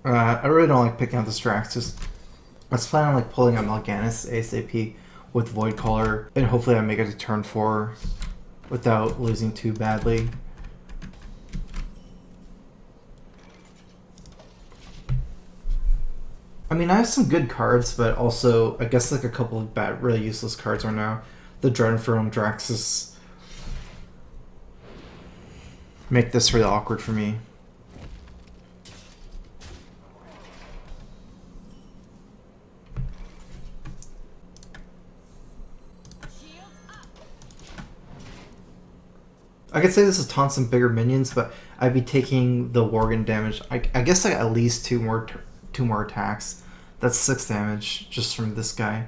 I really don't like picking out the Straxus. I was planning on like pulling out Mal'Ganis ASAP with Void Caller, and hopefully I make it to turn 4 without losing too badly. I mean, I have some good cards, but also I guess like a couple of bad, really useless cards right now. The Dreadinfernal and Draxus make this really awkward for me. I could say this is taunt some bigger minions, but I'd be taking the Worgen damage. I guess like at least two more attacks. That's 6 damage just from this guy.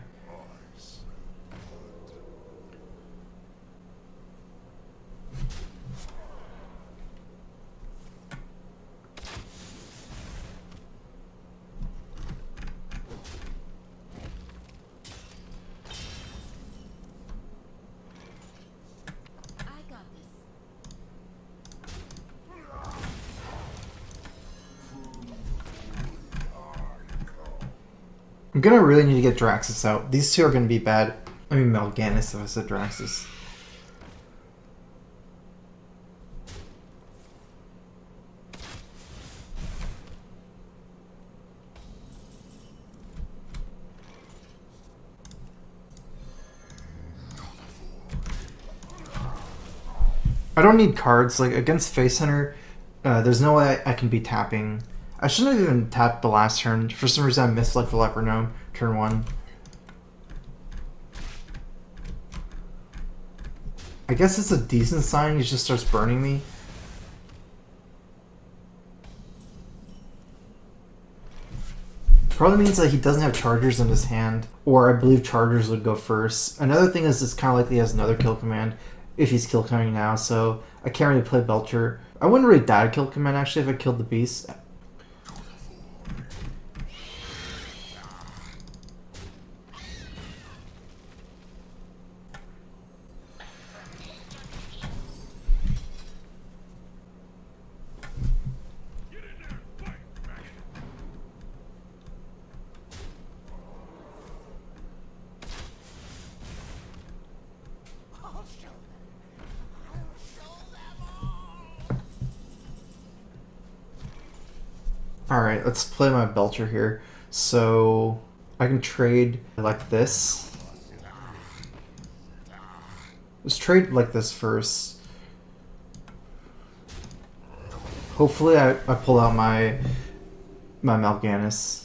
I'm gonna really need to get Draxus out. These two are gonna be bad. I mean Mal'Ganis if I said Draxus. I don't need cards. Like against Face Hunter, there's no way I can be tapping. I shouldn't have even tapped the last turn. For some reason I missed like the Leper Gnome, turn 1. I guess it's a decent sign, he just starts burning me. Probably means that he doesn't have Chargers in his hand, or I believe Chargers would go first. Another thing is it's kind of likely he has another kill command if he's kill coming now, so I can't really play Belcher. I wouldn't really die to kill command actually if I killed the beast. Alright, let's play my Belcher here. So I can trade like this. Let's trade like this first. Hopefully I pull out my Mal'Ganis.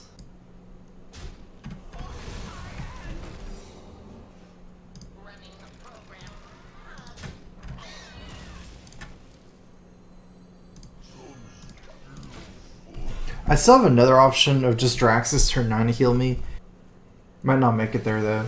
I still have another option of just Draxus turn 9 to heal me. Might not make it there though.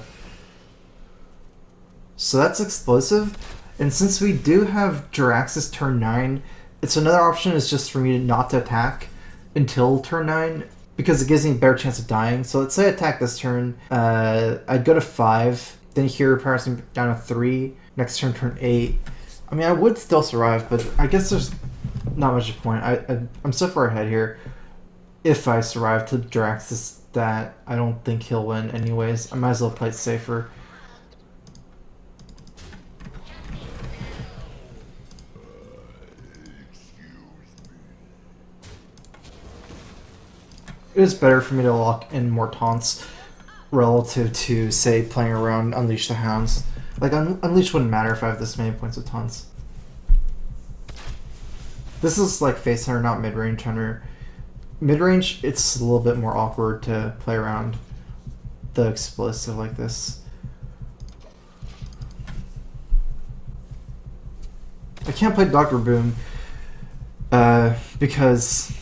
So that's explosive. And since we do have Draxus turn 9, it's another option is just for me not to attack until turn 9 because it gives me a better chance of dying. So let's say I attack this turn. I'd go to 5, then hero powers me down to 3. Next turn, turn 8. I mean, I would still survive, but I guess there's not much point. I'm so far ahead here. If I survive to Draxus that I don't think he'll win anyways. I might as well play it safer. It is better for me to lock in more taunts relative to, say, playing around Unleash the Hounds. Like, Unleash wouldn't matter if I have this many points of taunts. This is like Face Hunter, not Mid-Range Hunter. Mid-range, it's a little bit more awkward to play around the explosive like this. I can't play Dr. Boom because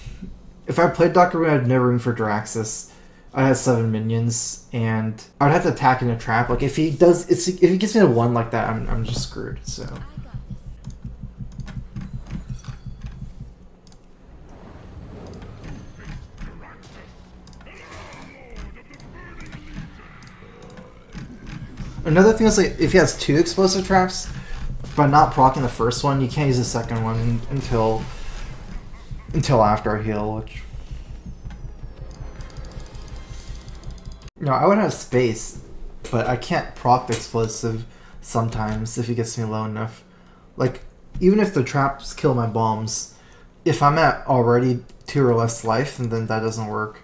if I played Dr. Boom, I'd no room for Draxus. I had 7 minions, and I'd have to attack in a trap. Like if he gets me to 1 like that, I'm just screwed. So. Another thing is like if he has 2 explosive traps, by not proccing the first one, you can't use the second one until after I heal, which No, I would have space, but I can't proc the explosive sometimes if he gets me low enough. Like, even if the traps kill my bombs, if I'm at already 2 or less life, then that doesn't work.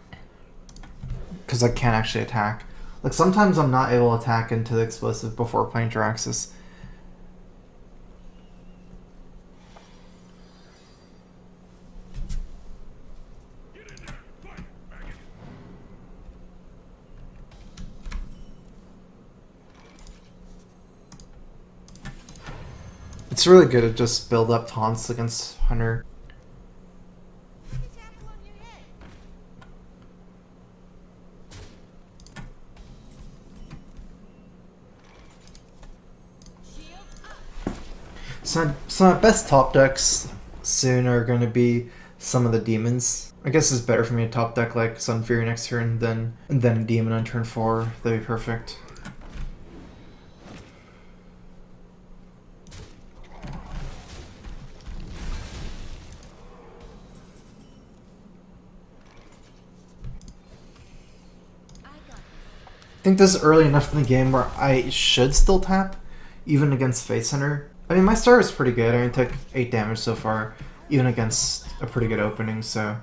Because I can't actually attack. Like, sometimes I'm not able to attack into the explosive before playing Jiraxis. It's really good to just build up taunts against Hunter. So my best top decks soon are going to be some of the demons. I guess it's better for me to top deck like Sun Fury next turn than a demon on turn 4. That'd be perfect. I think this is early enough in the game where I should still tap, even against Face Hunter. I mean, my start is pretty good. I mean, took 8 damage so far, even against a pretty good opening, so...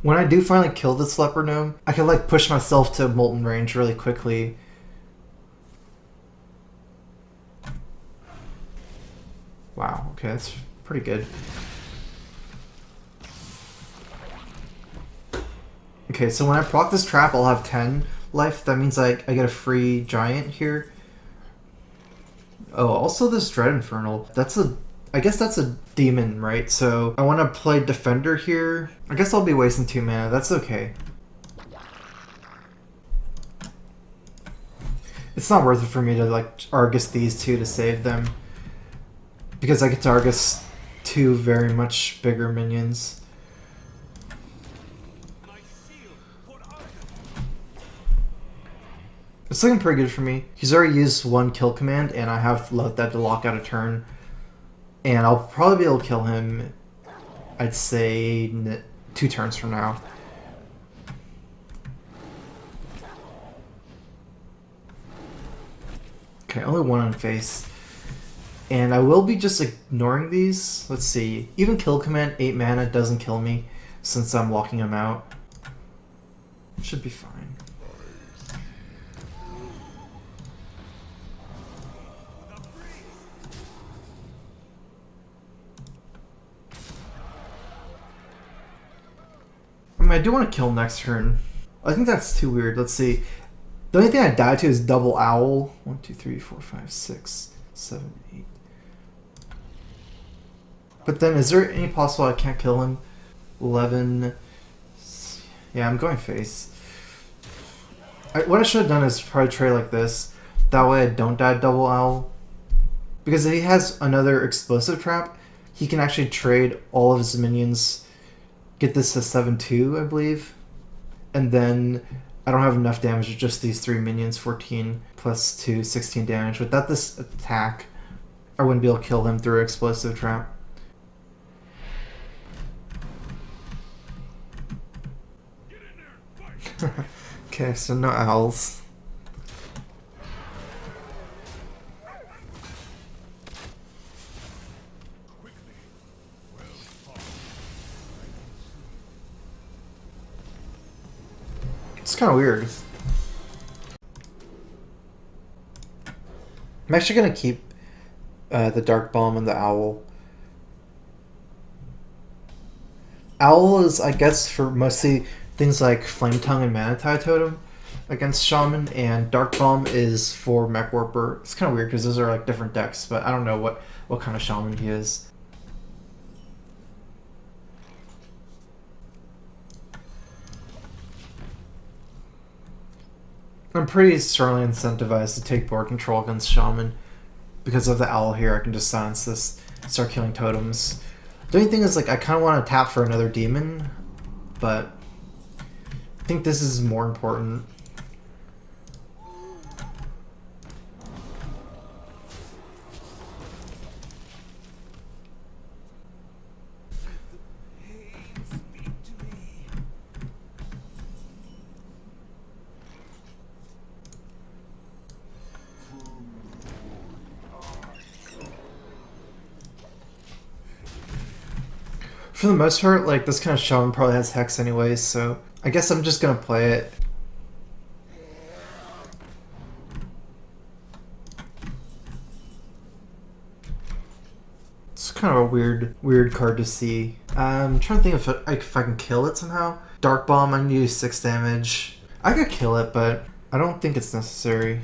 When I do finally kill this leopard gnome, I can like push myself to molten range really quickly. Wow, okay, that's pretty good. Okay, so when I proc this trap, I'll have 10 life. That means I get a free giant here. Oh, also this Dread Infernal. I guess that's a demon, right? So I want to play Defender here. I guess I'll be wasting 2 mana. That's okay. It's not worth it for me to like Argus these 2 to save them. Because I get to Argus 2 very much bigger minions. It's looking pretty good for me. He's already used 1 kill command, and I have let that to lock out a turn. And I'll probably be able to kill him, I'd say, 2 turns from now. Okay, only 1 on face. And I will be just ignoring these. Let's see. Even kill command, 8 mana, doesn't kill me since I'm locking him out. Should be fine. I mean, I do want to kill next turn. I think that's too weird. Let's see. The only thing I die to is double owl. 1, 2, 3, 4, 5, 6, 7, 8. But then, is there any possible I can't kill him? 11. Yeah, I'm going face. What I should have done is probably trade like this. That way I don't die double owl. Because if he has another explosive trap, he can actually trade all of his minions. Get this to 7-2, I believe. And then I don't have enough damage with just these 3 minions. 14 plus 2, 16 damage. Without this attack, I wouldn't be able to kill him through an explosive trap. Okay, so no owls. It's kind of weird. I'm actually going to keep the Dark Bomb and the Owl. Owl is, I guess, for mostly things like Flame Tongue and Manatide Totem against Shaman, and Dark Bomb is for Mech Warper. It's kind of weird because those are like different decks, but I don't know what kind of shaman he is. I'm pretty strongly incentivized to take board control against shaman. Because of the owl here, I can just silence this, start killing totems. The only thing is, like, I kind of want to tap for another demon, but I think this is more important. For the most part, like, this kind of shaman probably has Hex anyways, so I guess I'm just gonna play it. It's kind of a weird card to see. I'm trying to think if I can kill it somehow. Dark Bomb, I need to use 6 damage. I could kill it, but I don't think it's necessary.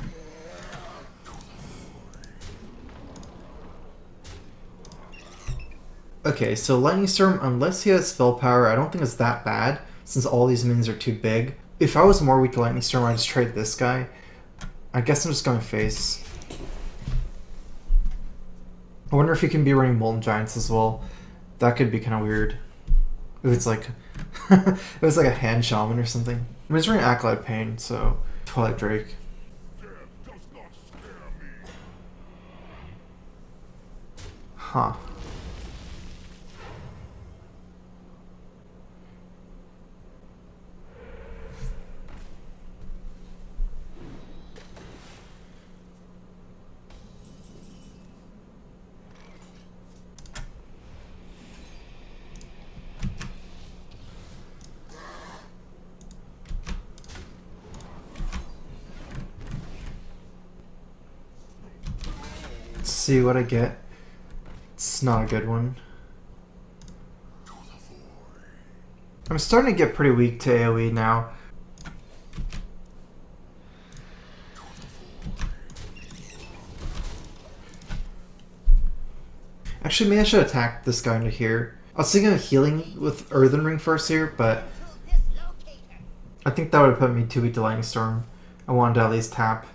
Okay, so Lightning Storm, unless he has spell power, I don't think it's that bad, since all these minions are too big. If I was more weak to Lightning Storm, I'd just trade this guy. I guess I'm just going face. I wonder if he can be running Molten Giants as well. That could be kind of weird. If it's like... it was like a hand shaman or something. I mean, he's running Acolyte Pain, so... Twilight Drake. Huh. Let's see what I get. It's not a good one. I'm starting to get pretty weak to AoE now. Actually, maybe I should attack this guy into here. I was thinking of healing with Earthen Ring first here, but I think that would have put me too weak to Lightning Storm. I wanted to at least tap.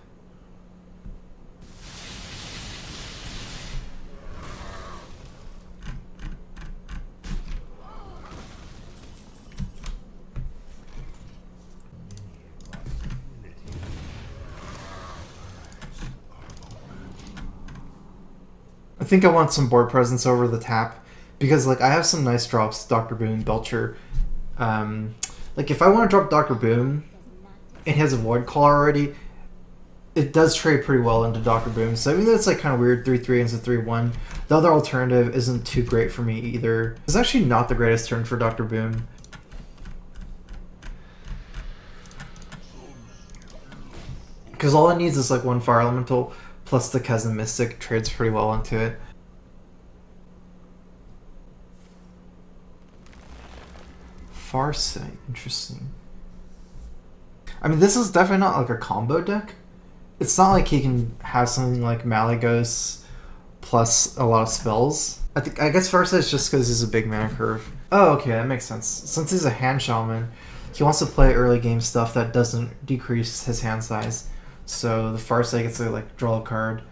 I think I want some board presence over the tap, because like I have some nice drops, Dr. Boom, Belcher. Like if I want to drop Dr. Boom, and he has a Void Claw already, it does trade pretty well into Dr. Boom. So even though it's like kind of weird, 3-3 into 3-1, the other alternative isn't too great for me either. It's actually not the greatest turn for Dr. Boom. Because all it needs is like one Fire Elemental, plus the Chasm Mystic trades pretty well into it. Farsight, interesting. I mean, this is definitely not like a combo deck. It's not like he can have something like Malygos plus a lot of spells. I guess Farsight is just because he's a big mana curve. Oh, okay, that makes sense. Since he's a hand shaman, he wants to play early game stuff that doesn't decrease his hand size. So the Farsight gets to like draw a card.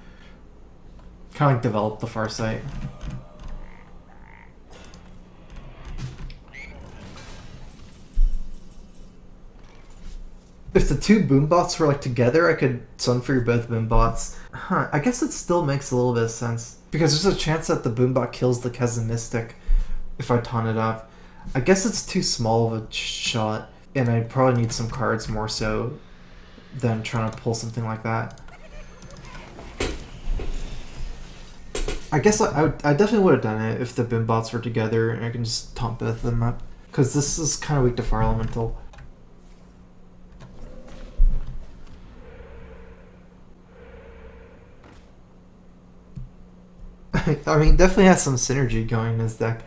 Kind of like develop the Farsight. If the two Boombots were like together, I could Sunfury both Boombots. Huh, I guess it still makes a little bit of sense. Because there's a chance that the Boombot kills the Chasm Mystic if I taunt it up. I guess it's too small of a shot, and I probably need some cards more so than trying to pull something like that. I guess I definitely would have done it if the Boombots were together and I can just taunt both of them up. Because this is kind of weak to Fire Elemental. I mean, definitely has some synergy going in his deck.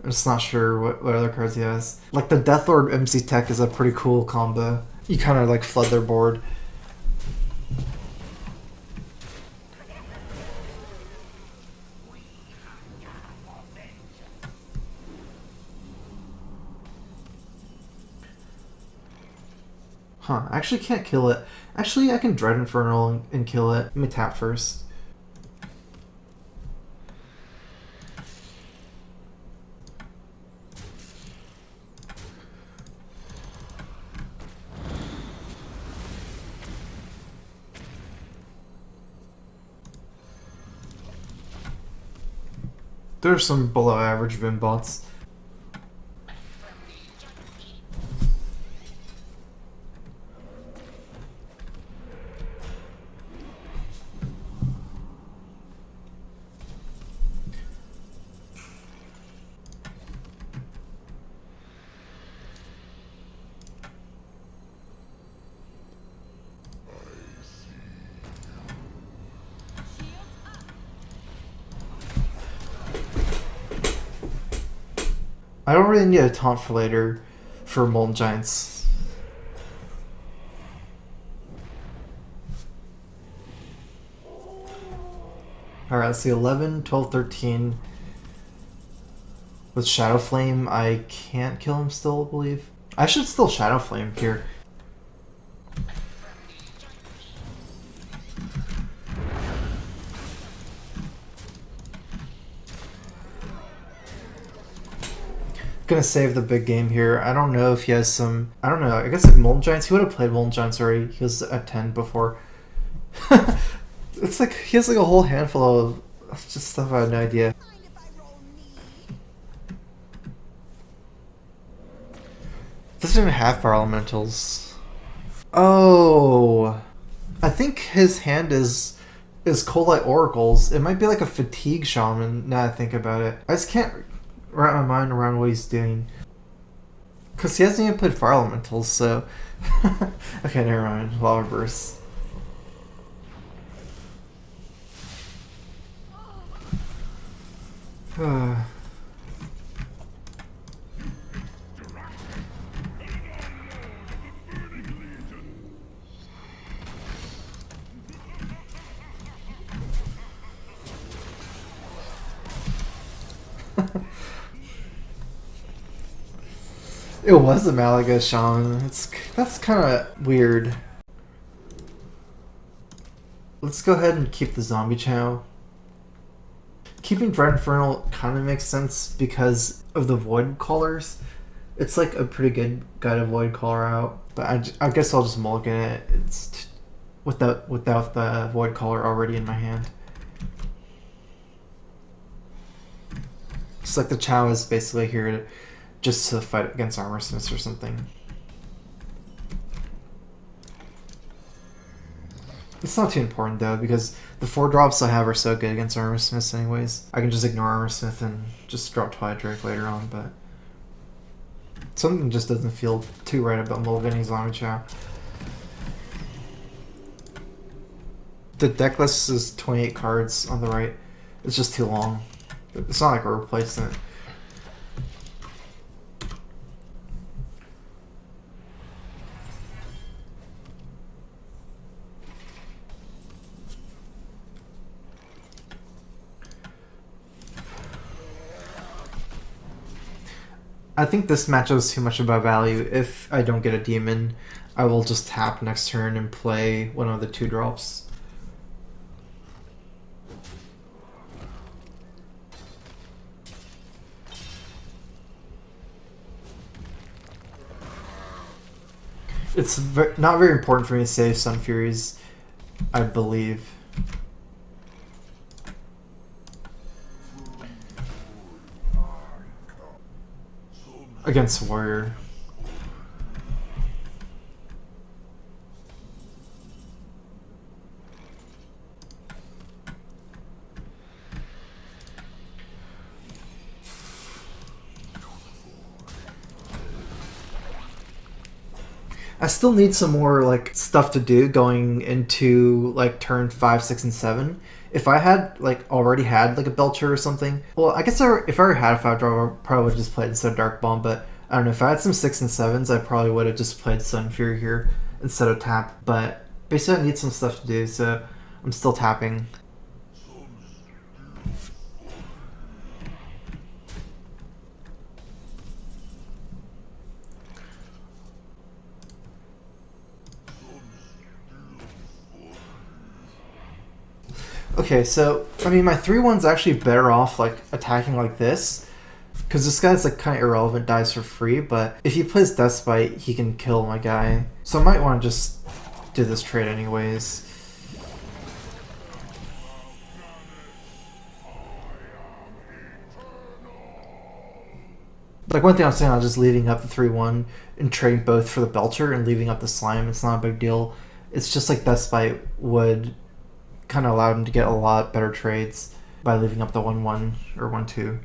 I'm just not sure what other cards he has. Like the Deathlord MC Tech is a pretty cool combo. You kind of like flood their board. Huh, I actually can't kill it. Actually, I can Dread Infernal and kill it. Let me tap first. There's some below average Vim bots. I don't really need a taunt for later for Molten Giants. Alright, let's see. 11, 12, 13. With Shadow Flame, I can't kill him still, I believe. I should still Shadow Flame here. Gonna save the big game here. I don't know if he has some... I don't know. I guess like Molten Giants. He would have played Molten Giants already. He was at 10 before. It's like he has like a whole handful of just stuff I had no idea. Doesn't even have Fire Elementals. Oh, I think his hand is Cold Oracles. It might be like a Fatigue Shaman. Now I think about it, I just can't wrap my mind around what he's doing. Because he hasn't even played Fire Elementals, so... Okay, never mind. Lava Burst. It was a Malaga Shaman. That's kind of weird. Let's go ahead and keep the Zombie Chow. Keeping Dread Infernal kind of makes sense because of the Void Callers. It's like a pretty good guy to Void Caller out. But I guess I'll just mulligan it. It's without the Void Caller already in my hand. It's like the Chow is basically here just to fight against Armor Smiths or something. It's not too important though, because the 4 drops I have are so good against Armor Smiths anyways. I can just ignore Armor Smith and just drop Twilight Drake later on, but... something just doesn't feel too right about mulliganing Zombie Chow. The deck list is 28 cards on the right. It's just too long. It's not like we're replacing it. I think this matchup is too much about value. If I don't get a demon, I will just tap next turn and play one of the 2 drops. It's not very important for me to save Sun Furies, I believe. Against Warrior. I still need some more like stuff to do going into like turn 5, 6, and 7. If I had like already had like a Belcher or something, well, I guess if I already had a 5 drop, I probably would have just played instead of Dark Bomb. But I don't know, if I had some 6 and 7s, I probably would have just played Sun Fury here instead of tap. But basically, I need some stuff to do, so I'm still tapping. Okay, so I mean, my 3/1's actually better off like attacking like this, because this guy's like kind of irrelevant, dies for free. But if he plays Deathbite, he can kill my guy. So I might want to just do this trade anyways. Like one thing I'm saying, I'm just leaving up the 3/1 and trading both for the Belcher and leaving up the Slime. It's not a big deal. It's just like Deathbite would kind of allow him to get a lot better trades by leaving up the 1/1 or 1/2.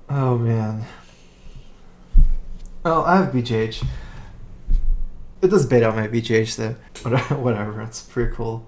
Oh man. Oh, I have BGH. It does bait out my BGH though. Whatever, it's pretty cool.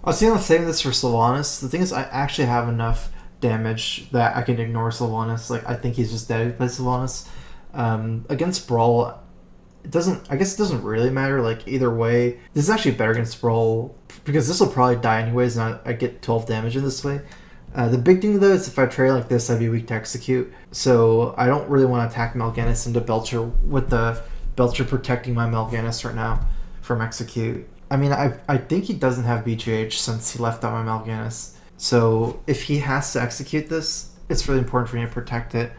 I was thinking of saving this for Sylvanas. The thing is, I actually have enough damage that I can ignore Sylvanas. Like, I think he's just dead if he plays Sylvanas. Against Brawl, it doesn't. I guess it doesn't really matter. Like, either way, this is actually better against Brawl because this will probably die anyways, and I get 12 damage in this way. The big thing though is if I trade like this, I'd be weak to execute. So I don't really want to attack Mal'Ganis into Belcher with the Belcher protecting my Mal'Ganis right now from execute. I mean, I think he doesn't have BGH since he left out my Mal'Ganis. So if he has to execute this, it's really important for me to protect it.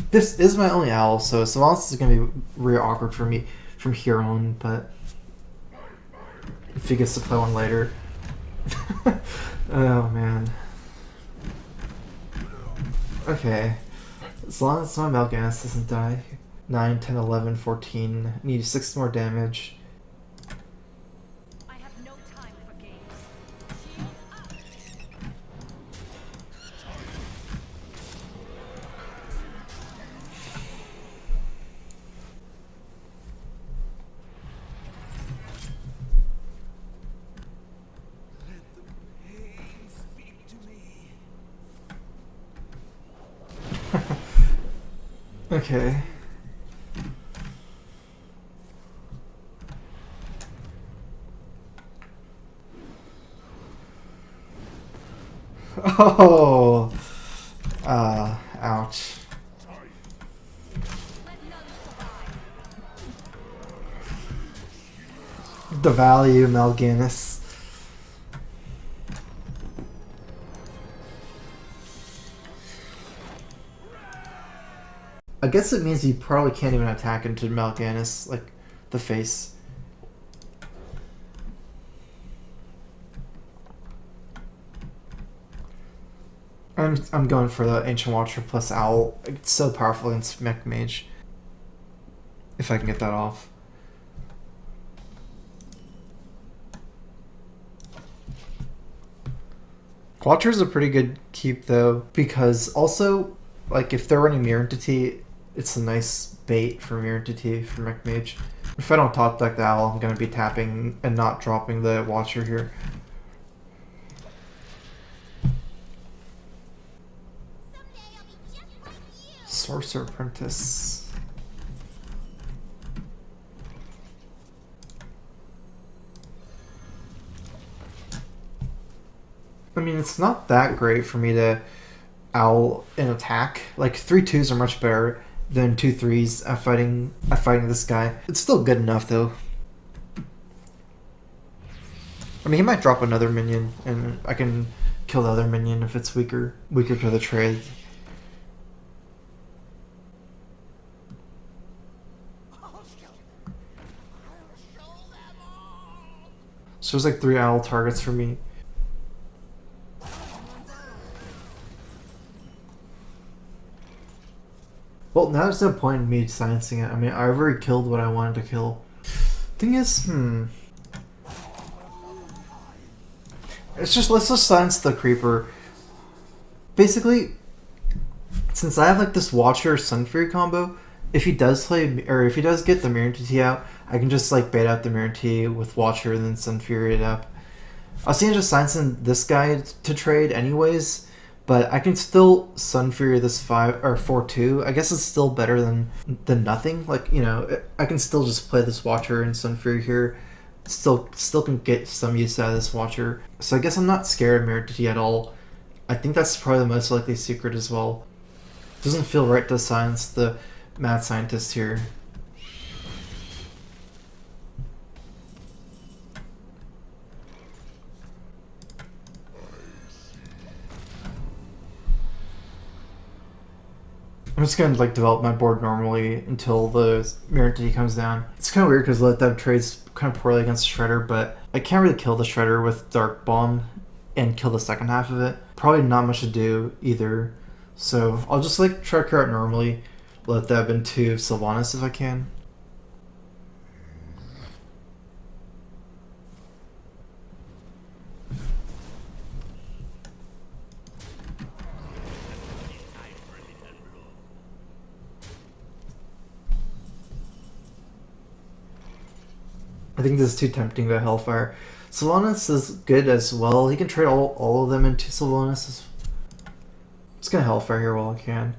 This is my only owl, so Sylvanas is going to be real awkward for me from here on, but if he gets to play one later. Oh man. Okay. As long as my Mal'Ganis doesn't die. 9, 10, 11, 14. Need 6 more damage. Okay. Oh! Ouch. The value, Mal'Ganis. I guess it means you probably can't even attack into Mal'Ganis, like the face. I'm going for the Ancient Watcher plus Owl. It's so powerful against Mech Mage. If I can get that off. Watcher is a pretty good keep though, because also, like if they're running Mirror Entity, it's a nice bait for Mirror Entity for Mech Mage. If I don't top deck the Owl, I'm going to be tapping and not dropping the Watcher here. Sorcerer Apprentice. I mean, it's not that great for me to Owl and attack. Like 3/2s are much better than 2/3s at fighting this guy. It's still good enough though. I mean, he might drop another minion, and I can kill the other minion if it's weaker to the trade. So there's like 3 Owl targets for me. Well, now there's no point in me silencing it. I mean, I already killed what I wanted to kill. Thing is, let's just silence the creeper. Basically, since I have like this Watcher Sunfury combo, if he does play, or if he does get the Mirror Entity out, I can just like bait out the Mirror Entity with Watcher and then Sunfury it up. I was thinking just silencing this guy to trade anyways, But I can still Sun Fury this 5 or 4-2. I guess it's still better than nothing. Like, you know, I can still just play this Watcher and Sun Fury here. Still can get some use out of this Watcher. So I guess I'm not scared of Meritity at all. I think that's probably the most likely secret as well. Doesn't feel right to silence the mad scientist here. I'm just gonna like develop my board normally until the Mirror Entity comes down. It's kind of weird because Let Them trades kind of poorly against Shredder, but I can't really kill the Shredder with Dark Bomb and kill the second half of it. Probably not much to do either. So I'll just like try to clear out normally, let that into Sylvanas if I can. I think this is too tempting to Hellfire. Sylvanas is good as well. He can trade all of them into Sylvanas. I'm just gonna Hellfire here while I can.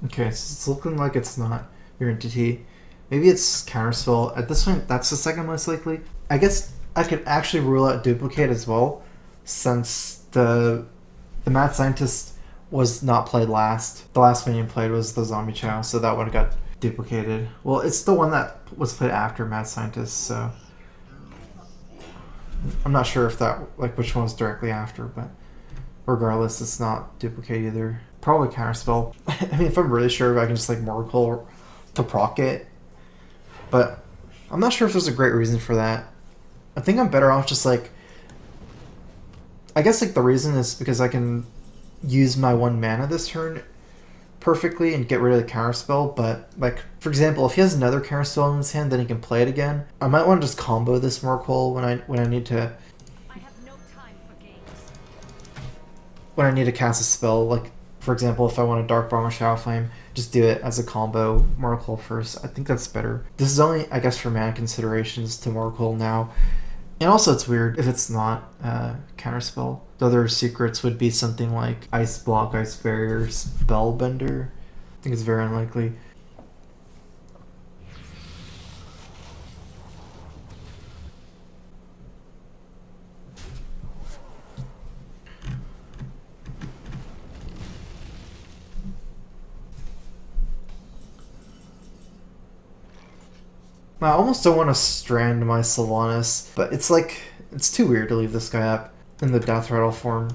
Okay, so it's looking like it's not your entity. Maybe it's Counterspell. At this point, that's the second most likely. I guess I could actually rule out Duplicate as well, since the Mad Scientist was not played last. The last minion played was the Zombie Chow, so that one got duplicated. Well, it's the one that was played after Mad Scientist, so I'm not sure if that, like, which one was directly after, but regardless, it's not duplicate either. Probably Counterspell. I mean, if I'm really sure, if I can just like Miracle to proc it, but I'm not sure if there's a great reason for that. I think I'm better off just like, I guess like the reason is because I can use my 1 mana this turn perfectly and get rid of the Counterspell, but like, for example, if he has another Counterspell in his hand, then he can play it again. I might want to just combo this Miracle when I need to cast a spell. Like, for example, if I want a Dark Bomb or Shadow Flame, just do it as a combo Miracle first. I think that's better. This is only, I guess, for mana considerations to Miracle now. And also it's weird if it's not Counterspell. The other secrets would be something like Ice Block, Ice Barrier, Spellbender. I think it's very unlikely. I almost don't want to strand my Sylvanas, but it's like, it's too weird to leave this guy up in the Death Rattle form.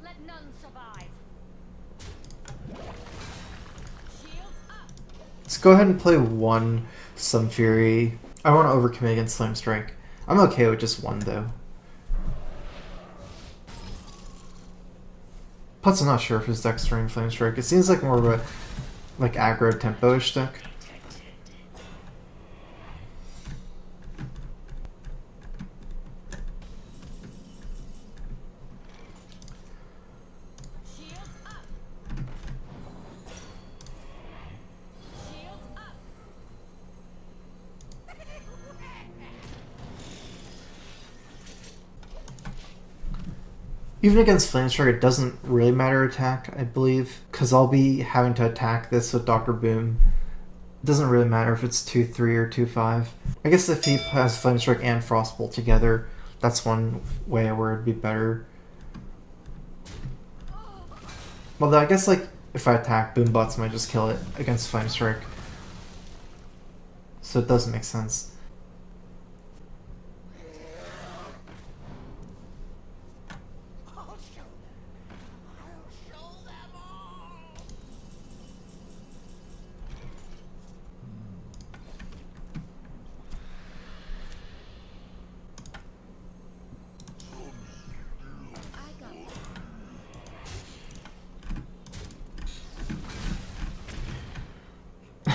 Let none survive. Let's go ahead and play 1 Sun Fury. I want to overcommit against Flame Strike. I'm okay with just 1 though. Plus, I'm not sure if his deck's turning Flame Strike. It seems like more of a like aggro tempo-ish deck. Even against Flame Strike, it doesn't really matter attack, I believe, because I'll be having to attack this with Dr. Boom. It doesn't really matter if it's 2-3 or 2-5. I guess if he has Flame Strike and Frostbolt together, that's one way where it'd be better. Although I guess like if I attack, Boombots might just kill it against Flame Strike. So it does make sense.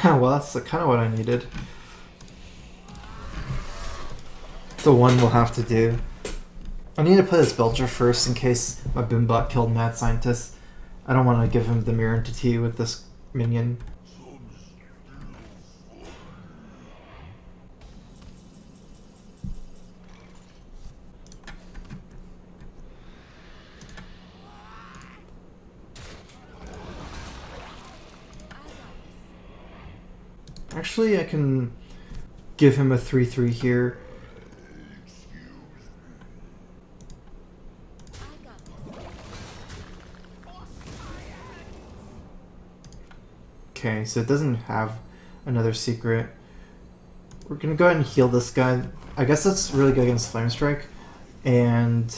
Well, that's kind of what I needed. the one we'll have to do. I need to play this Belcher first in case my Boombot killed Mad Scientist. I don't want to give him the mirror entity with this minion. Actually, I can give him a 3/3 here. Okay, so it doesn't have another secret. We're gonna go ahead and heal this guy. I guess that's really good against Flame Strike. And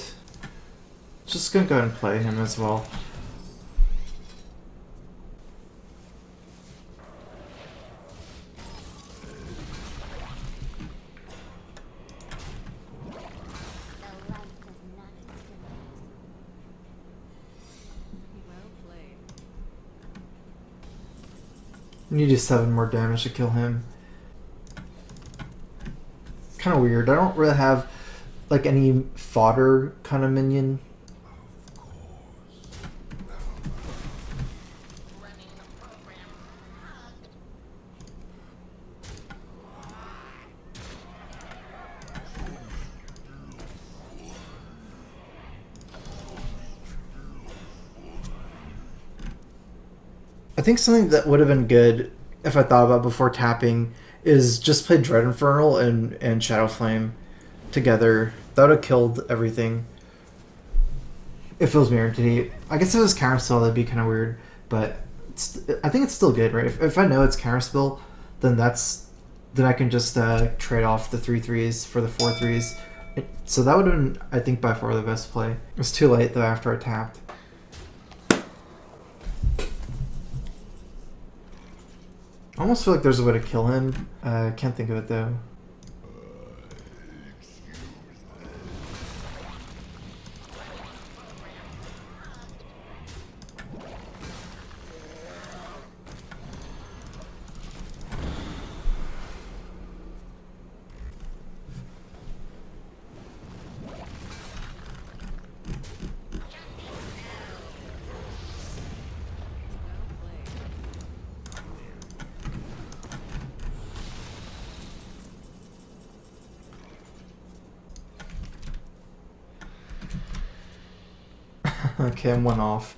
just gonna go ahead and play him as well. I need to do 7 more damage to kill him. Kind of weird. I don't really have like any fodder kind of minion. I think something that would have been good if I thought about before tapping is just play Dread Infernal and Shadow Flame together. That would have killed everything. If it was Mirror Entity. I guess if it was Counterspell, that'd be kind of weird, but I think it's still good, right? If I know it's Counterspell, then I can just trade off the 3/3s for the 4/3s. So that would have been, I think, by far the best play. It was too late though after I tapped. I almost feel like there's a way to kill him. I can't think of it though. Okay, I'm 1 off.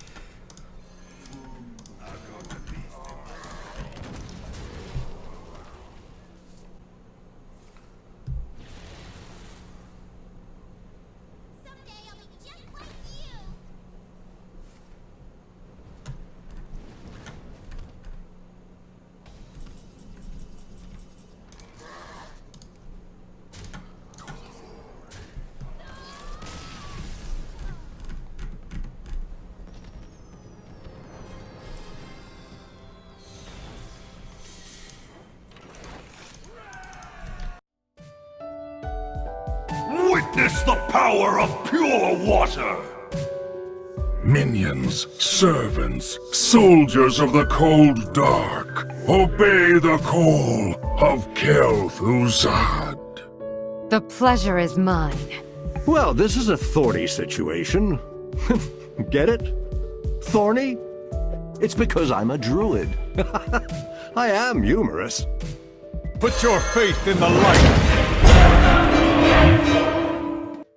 Someday I'll be just like you. Witness the power of pure water! Minions, servants, soldiers of the cold dark, obey the call of Kel'Thuzad. The pleasure is mine. Well, this is a thorny situation. Get it? Thorny? It's because I'm a druid. I am humorous. Put your faith in the light!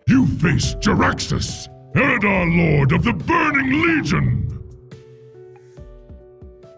You face Jaraxxus, Eldar Lord of the Burning Legion!